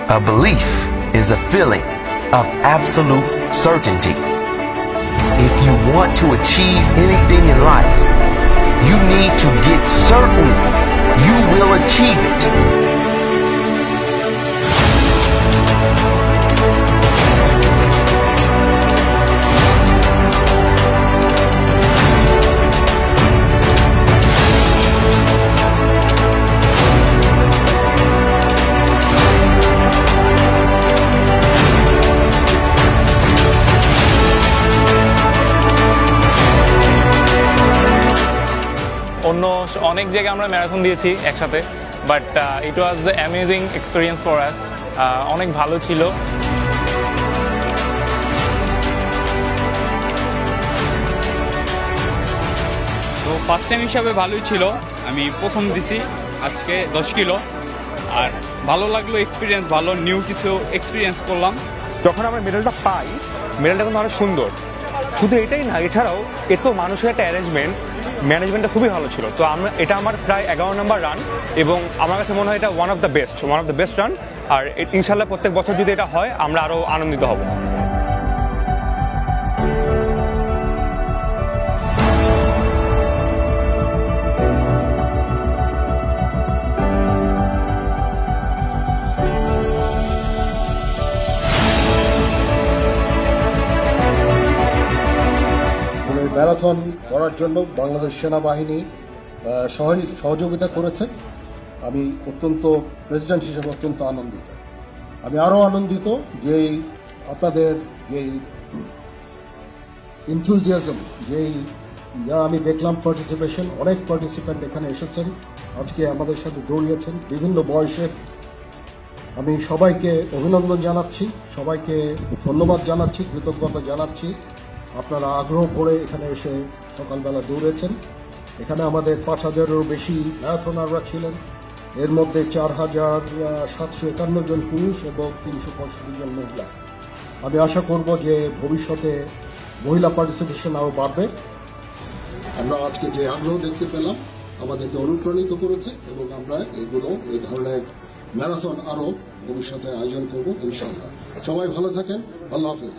A belief is a feeling of absolute certainty. If you want to achieve anything in life, you need to get certain you will achieve it. অন্য অনেক জায়গায় আমরা marathon দিয়েছি একসাথে, but it was amazing experience for us. অনেক ভালো ছিল। তো ফার্স্ট টাইম হিসাবে ভালোই ছিল। আমি প্রথম দিছি আজকে 10 কিলো, আর ভালো লাগলো এক্সপিরিয়েন্স, ভালো নিউ কিছু এক্সপিরিয়েন্স করলাম। যখন আমরা মেডেলটা পাই, মেডেলটা কিন্তু অনেক সুন্দর। শুধু এটাই না, এছাড়াও এত মানুষের একটা ম্যানেজমেন্টটা খুবই ভালো ছিল। তো এটা আমার প্রায় 11 নম্বর রান, এবং আমার কাছে মনে হয় এটা one of the best run. আর ইনশাল্লাহ প্রত্যেক বছর যদি এটা হয়, আমরা আরও আনন্দিত হব। ম্যারাথন করার জন্য বাংলাদেশ সেনাবাহিনী সহযোগিতা করেছে। আমি প্রেসিডেন্ট হিসেবে অত্যন্ত আনন্দিত। আমি আরও আনন্দিত যে আপনাদের যেই এনথুজিয়াজম, যা আমি দেখলাম পার্টিসিপেশন, অনেক পার্টিসিপেন্ট এখানে এসেছেন, আজকে আমাদের সাথে দৌড়িয়েছেন বিভিন্ন বয়সের। আমি সবাইকে অভিনন্দন জানাচ্ছি, সবাইকে ধন্যবাদ জানাচ্ছি, কৃতজ্ঞতা জানাচ্ছি। আপনারা আগ্রহ করে এখানে এসে সকালবেলা দৌড়েছেন। এখানে আমাদের 5,000-এরও বেশি ম্যারাথনাররা ছিলেন। এর মধ্যে 4,751 জন পুরুষ এবং 365 জন মহিলা। আমি আশা করব যে ভবিষ্যতে মহিলা পার্টিসিপেশন আরও বাড়বে। আমরা আজকে যে আগ্রহ দেখতে পেলাম আমাদেরকে অনুপ্রাণিত করেছে, এবং আমরা এই ধরনের ম্যারাথন আরও ভবিষ্যতে আয়োজন করব ইনশাআল্লাহ। সবাই ভালো থাকেন। আল্লাহ হাফেজ।